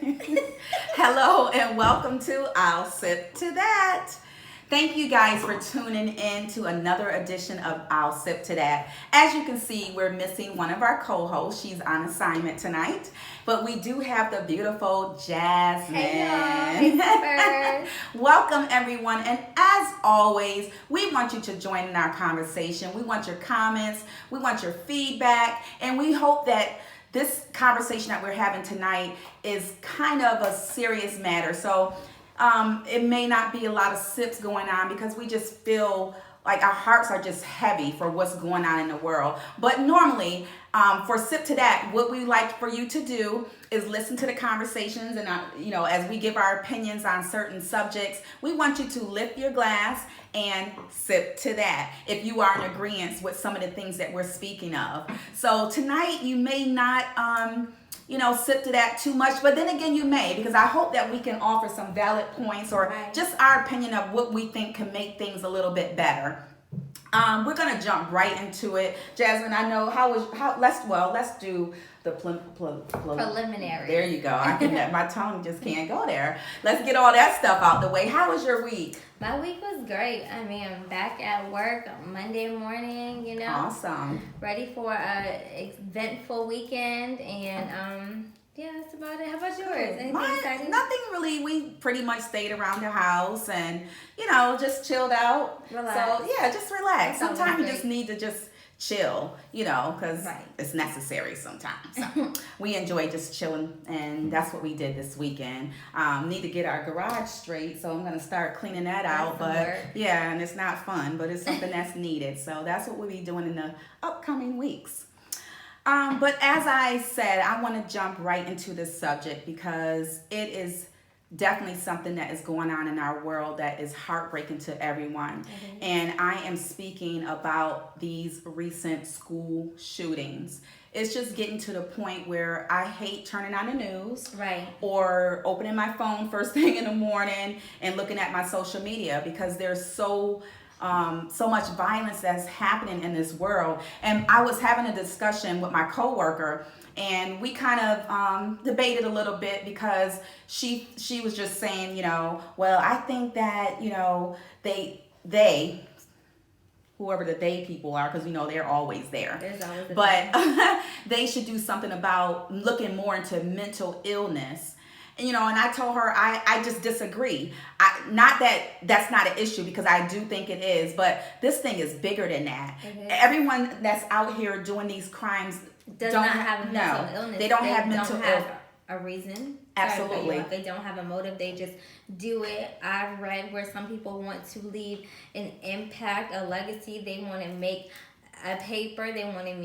Hello and welcome to I'll Sip to That. Thank you guys for tuning in to another edition of I'll Sip to That. As you can see, we're missing one of our co-hosts. She's on assignment tonight, but we do have the beautiful Jasmine. Hey y'all, Welcome everyone, and as always, we want you to join in our conversation. We want your comments, we want your feedback, and we hope that this conversation that we're having tonight is kind of a serious matter. So it may not be a lot of sips going on because we just feel like our hearts are just heavy for what's going on in the world. But normally, for Sip to That, what we like for you to do is listen to the conversations, and as we give our opinions on certain subjects, we want you to lift your glass and sip to that if you are in agreement with some of the things that we're speaking of. So tonight you may not sip to that too much, but then again you may, because I hope that we can offer some valid points or just our opinion of what we think can make things a little bit better. We're gonna jump right into it. Jasmine, I know let's do the preliminary. There you go. My tongue just can't go there. Let's get all that stuff out the way. How was your week? My week was great. I mean, I'm back at work on Monday morning, Awesome. Ready for a eventful weekend, and yeah, that's about it. How about yours? Anything exciting? Nothing really. We pretty much stayed around the house and, just chilled out. Relax. So, yeah, just relax. That sounds Sometimes you great. just need to just chill, because Right. it's necessary sometimes. So we enjoy just chilling, and that's what we did this weekend. Need to get our garage straight, so I'm going to start cleaning that out. That's some work. Yeah, and it's not fun, but it's something that's needed. So that's what we'll be doing in the upcoming weeks. But as I said, I want to jump right into this subject because it is definitely something that is going on in our world that is heartbreaking to everyone. Mm-hmm. And I am speaking about these recent school shootings. It's just getting to the point where I hate turning on the news, Right. or opening my phone first thing in the morning and looking at my social media, because there's so much violence that's happening in this world. And I was having a discussion with my coworker, and we kind of debated a little bit because she was just saying, well, I think that, they whoever the they people are, because they're always there. There's always a But they should do something about looking more into mental illness. And I told her I just disagree. Not that that's not an issue, because I do think it is, but this thing is bigger than that. Mm-hmm. Everyone that's out here doing these crimes does not have a mental illness. They don't have mental illness. A reason. Absolutely. They don't have a motive. They just do it. I've read where some people want to leave an impact, a legacy. They want to make a paper. They want to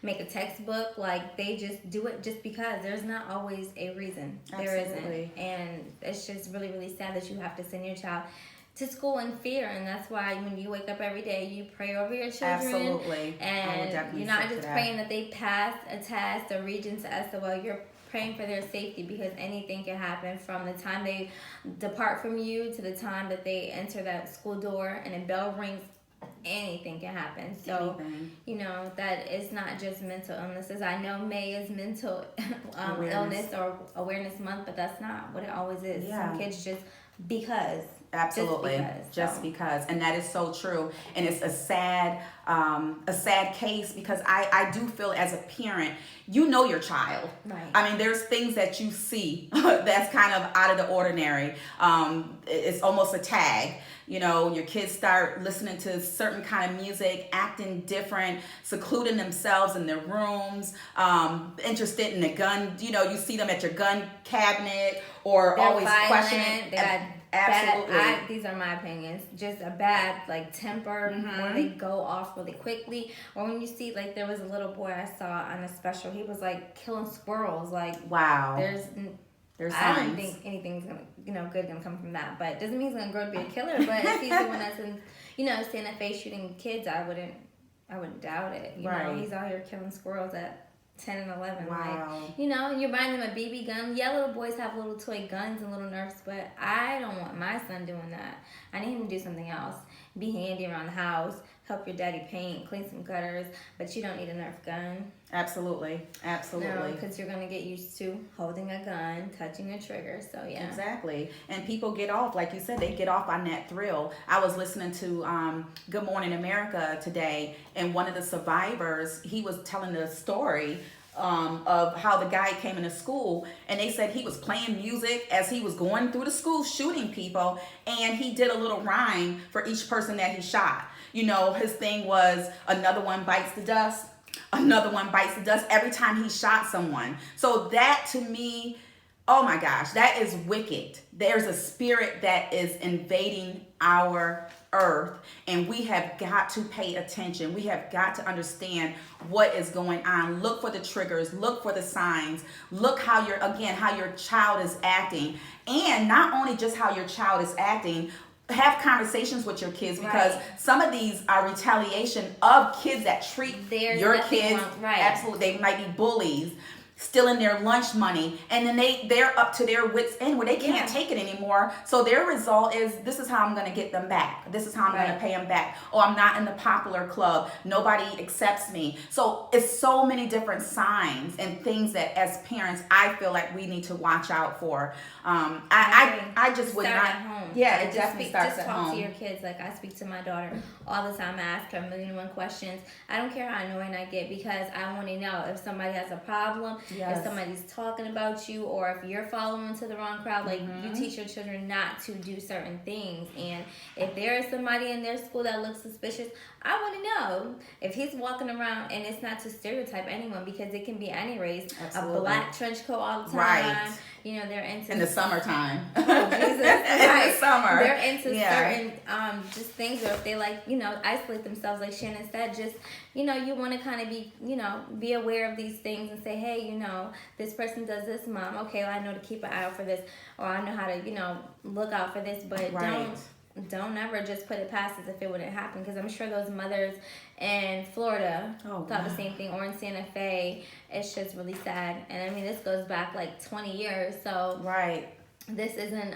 make a textbook. Like, they just do it just because. There's not always a reason. There Absolutely. isn't. And it's just really, really sad that you have to send your child to school in fear. And that's why when you wake up every day, you pray over your children. Absolutely. And you're not just praying that they pass a test or Regents test. Well, you're praying for their safety, because anything can happen from the time they depart from you to the time that they enter that school door and a bell rings. Anything can happen. So, that is not just mental illnesses. I know May is mental illness or awareness month, but that's not what it always is. Yeah. Some kids just because. Absolutely. Just because. And that is so true. And it's a sad case, because I do feel as a parent, your child. Right. I mean, there's things that you see that's kind of out of the ordinary. It's almost a tag. Your kids start listening to certain kind of music, acting different, secluding themselves in their rooms, interested in a gun. You see them at your gun cabinet, or They're always violent. questioning. They got Absolutely. these are my opinions. Just a bad temper, where they go off really quickly. Or when you see, there was a little boy I saw on a special. He was killing squirrels. Wow. There's I don't signs. think anything's gonna good gonna come from that. But it doesn't mean he's gonna grow to be a killer. But if he's the one that's in Santa Fe shooting kids, I wouldn't doubt it. Right. He's out here killing squirrels at 10 and 11. Wow. You're buying them a BB gun. Yeah, little boys have little toy guns and little Nerfs, but I don't want my son doing that. I need him to do something else. Be handy around the house, help your daddy paint, clean some gutters, but you don't need a Nerf gun. Absolutely. No, because you're going to get used to holding a gun, touching a trigger. So, yeah. Exactly. And people get off, like you said, they get off on that thrill. I was listening to Good Morning America today, and one of the survivors, he was telling the story of how the guy came into school, and they said he was playing music as he was going through the school shooting people, and he did a little rhyme for each person that he shot. You know, his thing was another one bites the dust. Another one bites the dust every time he shot someone. So that to me, oh my gosh, that is wicked. There's a spirit that is invading our earth, and we have got to pay attention. We have got to understand what is going on. Look for the triggers, look for the signs, look how your child is acting. And not only just how your child is acting, have conversations with your kids, because some of these are retaliation of kids that treat your kids absolutely. They might be bullies, stealing their lunch money, and then they're up to their wits end where they can't take it anymore. So their result is, this is how I'm going to get them back. This is how I'm going to pay them back. Oh, I'm not in the popular club. Nobody accepts me. So it's so many different signs and things that as parents, I feel like we need to watch out for. I just would start not. At home. Yeah, it definitely starts at home. Just talk to your kids. Like, I speak to my daughter all the time. I ask her a million and one questions. I don't care how annoying I get, because I want to know if somebody has a problem, if somebody's talking about you, or if you're following to the wrong crowd. Like, you teach your children not to do certain things. And if there is somebody in their school that looks suspicious, I want to know if he's walking around, and it's not to stereotype anyone, because it can be any race. Absolutely. A black trench coat all the time. Right. You know, they're into in the summertime. Oh, Jesus. In the summer. They're into certain just things, or if they isolate themselves, like Shannon said, just, you want to kind of be aware of these things and say, hey, this person does this, Mom. Okay, well, I know to keep an eye out for this, or I know how to, look out for this, but don't ever just put it past as if it wouldn't happen, because I'm sure those mothers in Florida thought the same thing, or in Santa Fe. It's just really sad. And I mean, this goes back like 20 years, so this isn't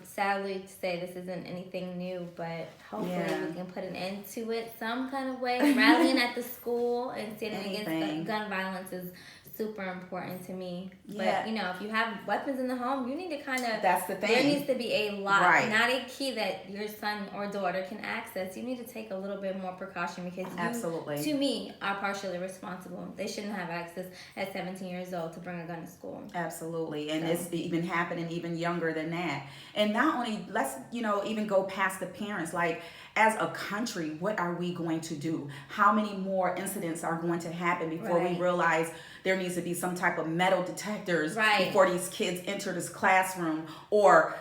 sadly to say this isn't anything new, but hopefully we can put an end to it some kind of way. Rallying at the school and standing against gun violence is super important to me. But if you have weapons in the home, you need to kind of, that's the thing, there needs to be a lock, not a key that your son or daughter can access. You need to take a little bit more precaution, because you, to me, are partially responsible. They shouldn't have access at 17 years old to bring a gun to school. Absolutely. And it's even happening even younger than that. And not only, let's even go past the parents, like, as a country, what are we going to do? How many more incidents are going to happen before we realize there needs to be some type of metal detectors before these kids enter this classroom? Or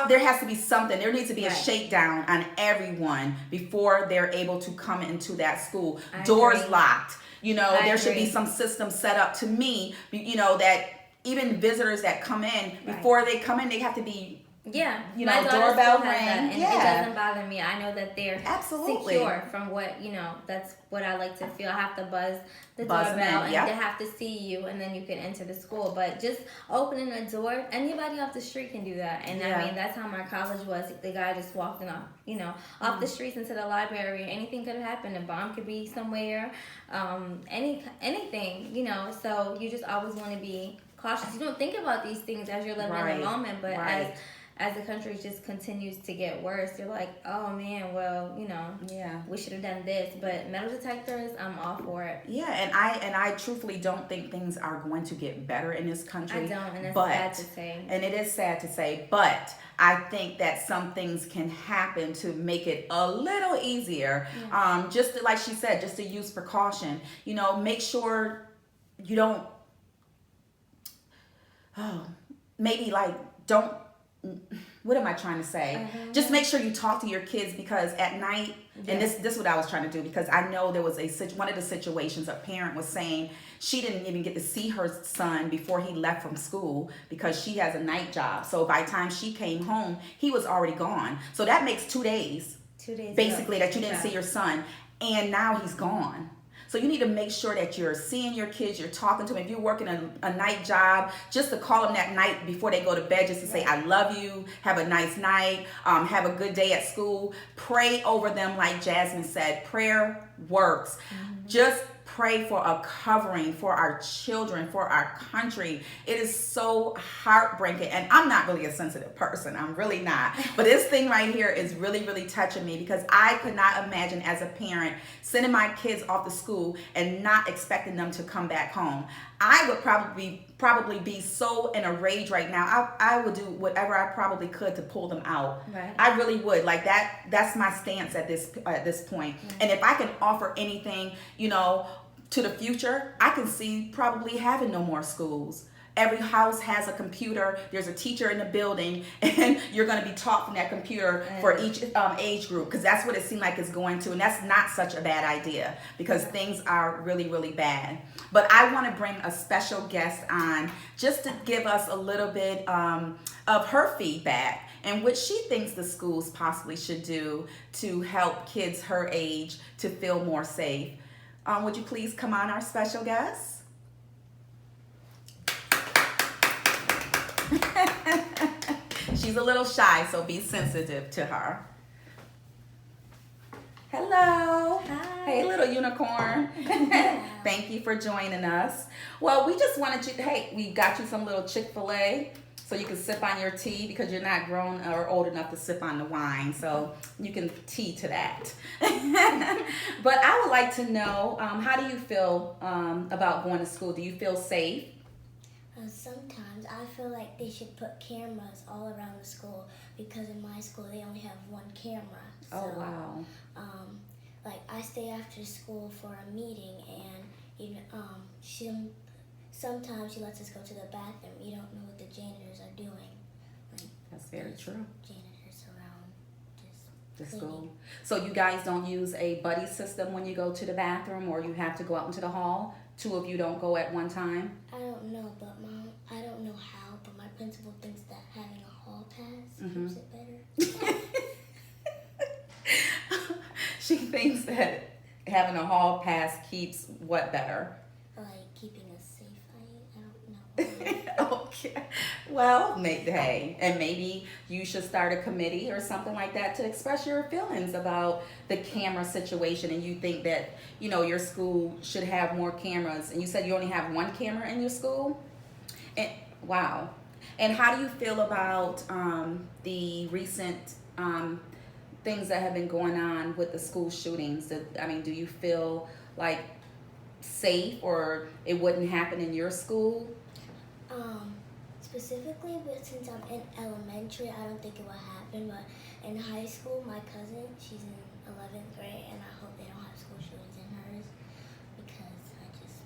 there has to be something. There needs to be a shakedown on everyone before they're able to come into that school. Doors locked. There should be some system set up, to me, that even visitors that come in, before they come in, they have to be my doorbell ring. And it doesn't bother me. I know that they're absolutely secure from what, that's what I like to feel. I have to buzz the doorbell, and they have to see you, and then you can enter the school. But just opening a door, anybody off the street can do that. And I mean, that's how my college was. The guy just walked in off the streets into the library. Anything could have happened. A bomb could be somewhere. Anything, so you just always want to be cautious. You don't think about these things as you're living in the moment, but as the country just continues to get worse, you're like, oh man, well, we should have done this. But metal detectors, I'm all for it. Yeah, and I truthfully don't think things are going to get better in this country. I don't, and it's sad to say. And it is sad to say, but I think that some things can happen to make it a little easier. Just like she said, just to use precaution. Make sure you don't. Don't. What am I trying to say? Just make sure you talk to your kids, because at night, and this is what I was trying to do, because I know there was one of the situations a parent was saying she didn't even get to see her son before he left from school, because she has a night job. So by the time she came home, he was already gone. So that makes 2 days. 2 days basically that you didn't see your son, and now he's gone. So you need to make sure that you're seeing your kids, you're talking to them. If you're working a night job, just to call them that night before they go to bed, just to say, I love you, have a nice night, have a good day at school. Pray over them, like Jasmine said. Prayer works. Just pray for a covering for our children, for our country. It is so heartbreaking. And I'm not really a sensitive person. I'm really not. But this thing right here is really, really touching me, because I could not imagine as a parent sending my kids off to school and not expecting them to come back home. I would probably be so in a rage right now. I would do whatever I probably could to pull them out. Right. I really would. Like that's my stance at this point. Mm-hmm. And if I can offer anything, to the future, I can see probably having no more schools. Every house has a computer. There's a teacher in the building, and you're going to be taught from that computer for each age group, because that's what it seemed like it's going to. And that's not such a bad idea, because things are really, really bad. But I want to bring a special guest on just to give us a little bit of her feedback and what she thinks the schools possibly should do to help kids her age to feel more safe. Would you please come on, our special guest? She's a little shy, so be sensitive to her. Hello. Hi. Hey, little unicorn. Thank you for joining us. Well, we just wanted you, we got you some little Chick-fil-A so you can sip on your tea, because you're not grown or old enough to sip on the wine. So you can tea to that. But I would like to know, how do you feel about going to school? Do you feel safe? Sometimes I feel like they should put cameras all around the school, because in my school they only have one camera. So, Oh, wow. Like I stay after school for a meeting, and sometimes she lets us go to the bathroom. You don't know what the janitors are doing. That's very true. Janitors around The cleaning. school. So you guys don't use a buddy system when you go to the bathroom, or you have to go out into the hall? Two of you don't go at one time? I don't know, but I don't know how, but my principal thinks that having a hall pass keeps it better. She thinks that having a hall pass keeps what better? Like keeping us safe. I don't know. Okay. Well, maybe you should start a committee or something like that to express your feelings about the camera situation, and you think that, your school should have more cameras. And you said you only have one camera in your school? And wow. And how do you feel about the recent things that have been going on with the school shootings? Do you feel like safe, or it wouldn't happen in your school? Specifically, but since I'm in elementary, I don't think it will happen. But in high school, my cousin, she's in 11th grade, and I hope they don't have school shootings in hers, because I just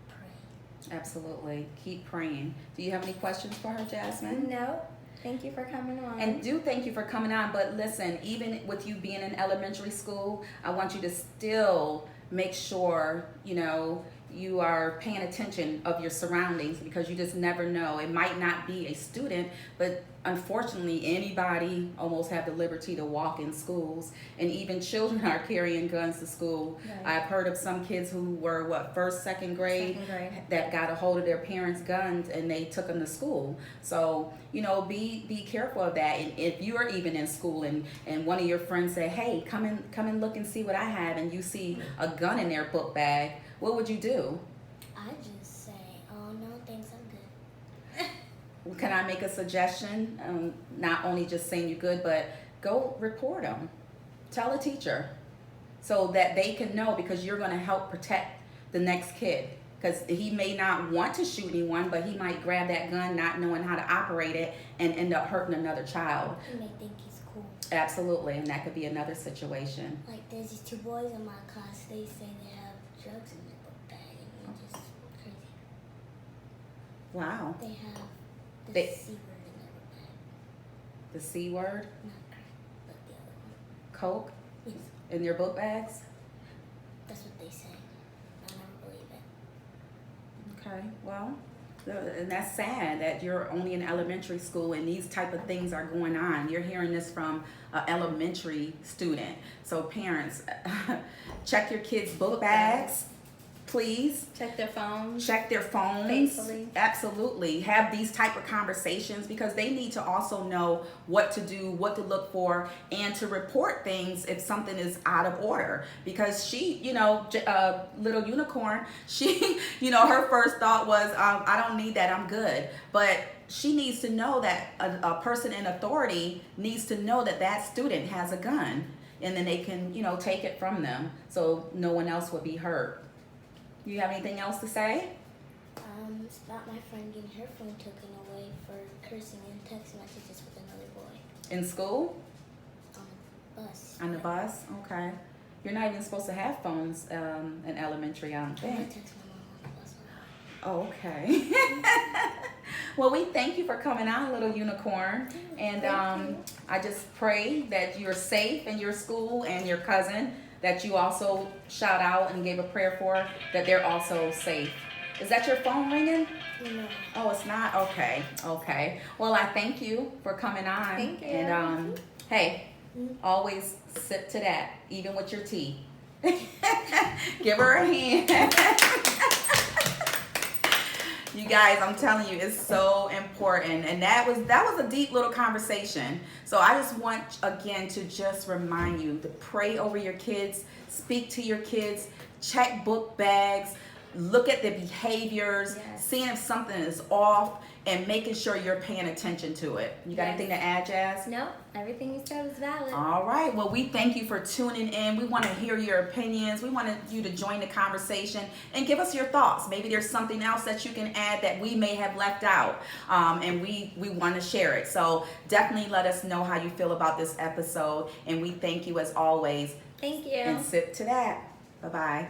pray. Absolutely. Keep praying. Do you have any questions for her, Jasmine? No. Thank you for coming on. And thank you for coming on. But listen, even with you being in elementary school, I want you to still make sure, you are paying attention of your surroundings, because you just never know. It might not be a student, but unfortunately anybody almost have the liberty to walk in schools, and even children are carrying guns to school. Right. I've heard of some kids who were first, second grade that got a hold of their parents' guns and they took them to school. So be careful of that. And if you are even in school and one of your friends say, hey, come and look and see what I have, and you see a gun in their book bag, what would you do? I just say, oh no, thanks, I'm good. Can I make a suggestion? Not only just saying you're good, but go report them. Tell a teacher so that they can know, because you're going to help protect the next kid. Because he may not want to shoot anyone, but he might grab that gun not knowing how to operate it and end up hurting another child. He may think he's cool. Absolutely, and that could be another situation. Like there's these two boys in my class, they say they have drugs in their book bag, and it's just crazy. Wow. They have the They- C word in their book bag. The C word, Not crack, but the other one. coke, Yes, in their book bags? that's what they say. I never believe it. Okay, well, and that's sad that you're only in elementary school and these type of things are going on. You're hearing this from an elementary student. So parents, check your kids' book bags. please Check their phones. check their phones. Faithfully. Absolutely. Have these type of conversations because they need to also know what to do, what to look for, and to report things if something is out of order. Because she, little unicorn, she, her first thought was, I don't need that, I'm good. But she needs to know that a person in authority needs to know that that student has a gun, and then they can, take it from them so no one else would be hurt. You have anything else to say? It's about my friend getting her phone taken away for cursing and text messages with another boy In school? on the bus. On the bus? Okay. You're not even supposed to have phones in elementary, I don't I think. text my mom on the bus a lot. Oh, okay. Well, we thank you for coming out, little unicorn. And Thank you. I just pray that you're safe in your school and your cousin, that you also shout out and gave a prayer for, that they're also safe. Is that your phone ringing? No. Oh, it's not? Okay. Okay. Well, I thank you for coming on. Thank you. And hey, always sip to that, even with your tea. Give her a hand. You guys, I'm telling you, it's so important. And that was a deep little conversation. So I just want, again, to just remind you to pray over your kids, speak to your kids, check book bags, look at the behaviors, Yes. seeing if something is off, and making sure you're paying attention to it. You got Yes. anything to add, Jazz? No, everything you said was valid. All right. Well, we thank you for tuning in. We want to hear your opinions. We want you to join the conversation and give us your thoughts. Maybe there's something else that you can add that we may have left out, and we want to share it. So definitely let us know how you feel about this episode. And we thank you as always. Thank you. And sip to that. Bye-bye.